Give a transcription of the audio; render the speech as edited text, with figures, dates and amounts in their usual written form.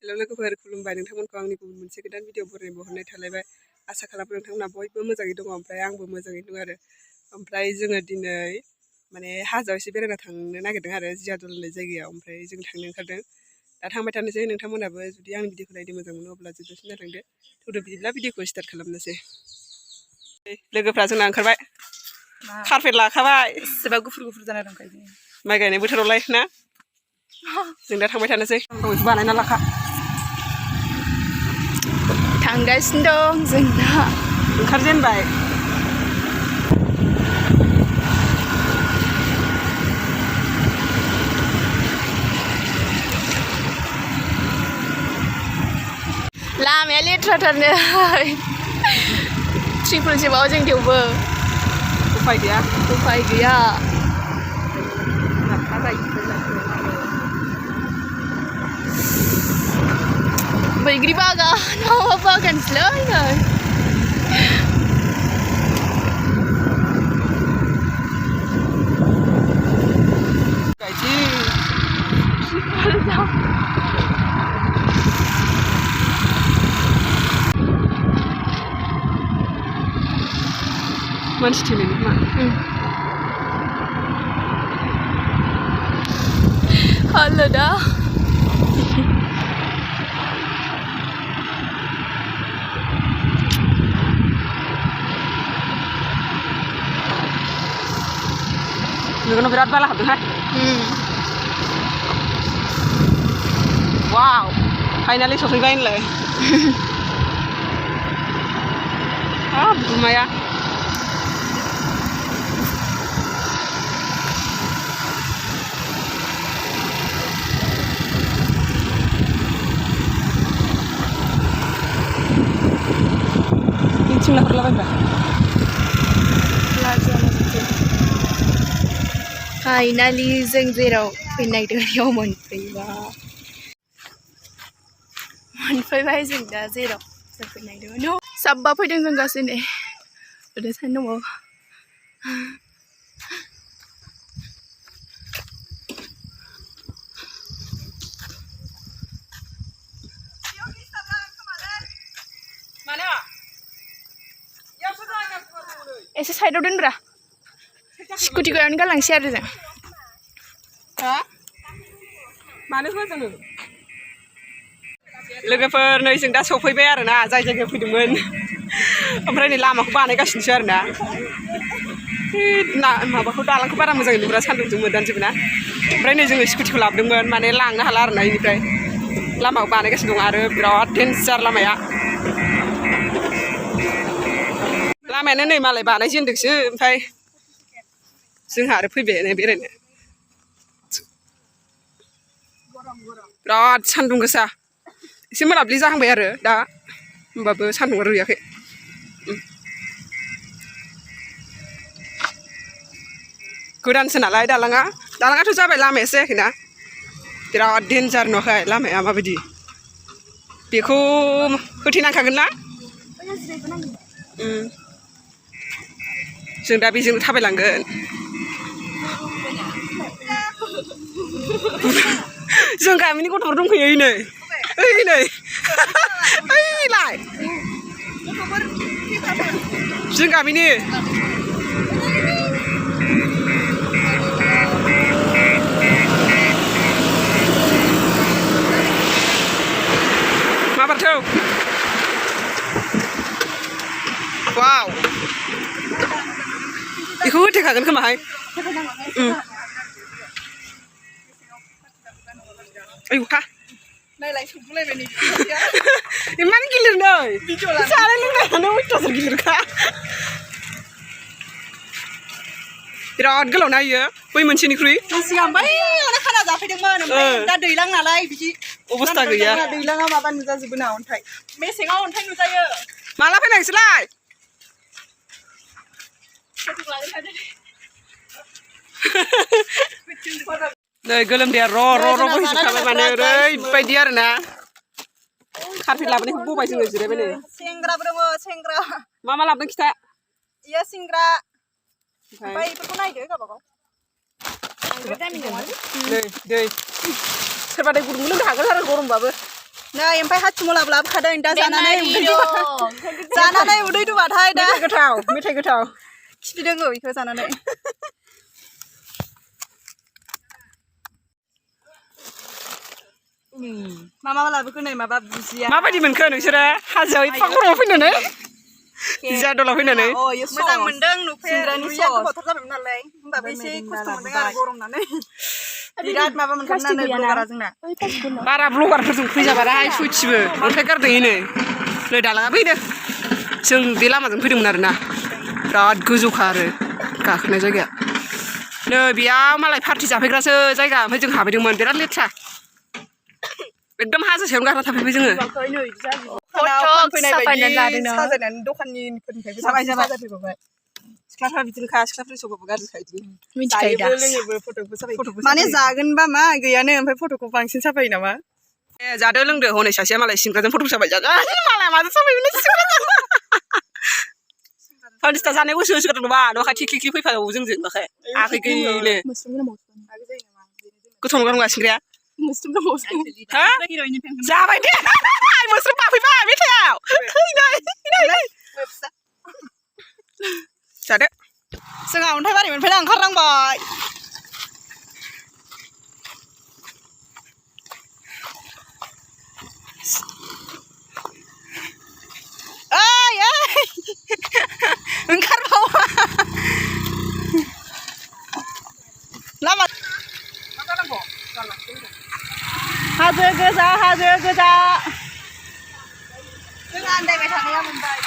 हेल' लोगोफोर खुलुमबाय नोंथांमोनखौ आंनि गुबुन मोनसे गोदान भिडिअ बरायनाय थालायबाय आसा खालामो नोंथांमोना बयबो मोजाङै दङ ओमफ्राय आंबो मोजाङै दं आरो ओमफ्राय जोङो दिनै माने हाजोआव एसे बेरायना थांनो नागिरदों आरो जियादल होननाय जायगायाव ओमफ्राय जों थांनो ओंखारदों दा थांबाय थानोसै नोंथांमोनाबो जुदि आंनि भिडिअखौ नायनो मोजां मोनो अब्ला जोबजासिम नायलांदो थौदो बिदिब्ला भिडिअखौ स्टार्ट खालामनोसै लोगोफ्रा जोंना ओंखारबाय कारपेट लाखाबाय एसेबा गुफुर गुफुर जाना दंखायो माइ गायनाय बोथोरावलाय ना जों दा थांबाय थानोसै बानायना लाखा थांगासिनो दं जों दा ओंखारजेनबाय लामाया लेथ्राथारनो ट्रिपोलसिमाव जों थेवबो उफाय गैया बैग्रि बागान माबा बागानसोलै मानसि थैनायनि मा halo dah Nunggu berat balah tuh kan? Wow, finally selesai lah. Ah, lumayan. Ini lah perlahan dah. Finally जों जेराव फैनो नागिरदों मोनफैबाय जों दा जेराव जों फैनो नागिरदोंमोन साबा फैदों जों गासै नै ओरै सानदों दंबावो एसे साइडआव दोनब्रा स्कुटिखौ ओरैनो गालांसै आरो जों हा मानो होआ जोङो लोगोफोर नै जों दा सफैबाय आरो ना जाय जायगायाव फैदोंमोन ओमफ्राय नै लामाखौ बानायगासिनोसो आरो ना माबाखौ दालांखौ बारा मोजाङै नुग्रा सान्दुंजों मोदानजोबो ना ओमफ्राय नै जोङो स्कुटिखौ लाबोदोंमोन माने लांनो हाला आरो ना बेनिफ्राय लामाखौ बानायगासिनो दं आरो बिराद डेन्जार लामायानो नै मालाय बानायजेनदोंसो ओमफ्राय जोंहा आरो फैबाय बेरायनो बिराद सान्दुं गोसा एसे मोनाब्लि जाहांबाय आरो दा होमबाबो सान्दुंआ रुयाखै गोदानसो नालाय दालाङाथ' जाबाय लामायासो जायाखैना बिराद डेन्जार नुवाखै लामाया माबायदि बेखौ होथेनांखागोन ना जों दा बेजोंनो थाबायलांगोन जों गामिनि गथ'फोर दंफैयो नै ओइलाय जों गामिनि माबारथौ वाव बेखौ होथेखागोन खोमाहाय अखा नायलाय सौलायबाय नै इमान गिलिर नै जानाय लोंनायानो अयथासार गिलिरखा बिराद गोलाव ना इयो बै मोनसेनिख्रुइ सिगां बैयावनो खाना जाफैदोंमोन ओमफ्राय दा दैलां नालाय बिदि अबस्था गैया दैलाङा माबा नुजाजोबो ना अन्थाइ मेसेङाव अन्थाइ नुजायो माला फैनायसैलाय नै गोलोमदैया र' बोहैजोबखाबाय माने ओरैबायदि आरो ना कारपेट लाबोनायखौ बबाय जोङो जिरायबाय नै सेंग्राबो दङ सेंग्रा मा लाबोदों खिथा इयो सेंग्रा ओमफ्राय बेफोरखौ नायदो गावबागाव दै सोरबा दै गुदुं लोंनो हागोन आरो गरमबाबो नै ओमफ्राय हाथुमुलाबो लाबोखादों दा जानानै उदै दुबाथाय दा मेथाइ गोथाव खिफिदों बेखौ जानानै मा लाबोखो नै माबा बुजिया माबायदि मोनखो नोंसोरो हाजोआव एफा गरमाव फैनानै जादलाव फैनानै मोजां मोनदों नुफेरनाया गोबावथार जाबायमोन नालाय होमबाबो एसे खस्थ' मोनदों आरो गरमनानै बिराद माबा मोनखानानै ब्लगारा जोंना बारा ब्लगारफोरजों फैजाबाराय सयथिबो अन्थाइ गारदों नै दालाङा फैदो जों बे लामाजों फैदोंमोन आरोना बिराद गोजौखा आरो गाखोनाय जायगाया नै बेयाव मालाय पार्टि जाफैग्रासो जायगा ओमफ्राय जों हाबैदोंमोन बिराद लेथ्रा एकदम हाजो सायावनो गाखोना थाफैबाय जोङो साजायनानै दखाननिफोरनिफ्रायबो साजायफैबावबाय सिख्लाफ्रा बिदिनोखा सिख्लाफोरनि सबाबो गाज्रिखा बिदिनो जायोबो लोङोबो फट'बो साफायो माने जागोनबा मा गैयानो ओमफ्य फट'खौ बांसिन साफायो नामा जादो लोंदो हनै सासेया मालाय सिंग्राजों फट'क साफाय जागोन मालाय माजों साफायमोन पानिस्टा जानाय गोसो होसोगारदों नामा न'खाय थिख्लिख्लि फैफाबावो जोंजों न'खाय आखै गैले गोथाव नंगौ नङा सिंग्राया जाबाय दे मोस्रोम बाफैबाय मेथायाव जादो जोंहा अन्थाइबारि मोनफैना ओंखारनांबाय ओइ ओंखारबावा लामा हाजो गोजा जों आन्दायबाय थानाया मोनबाय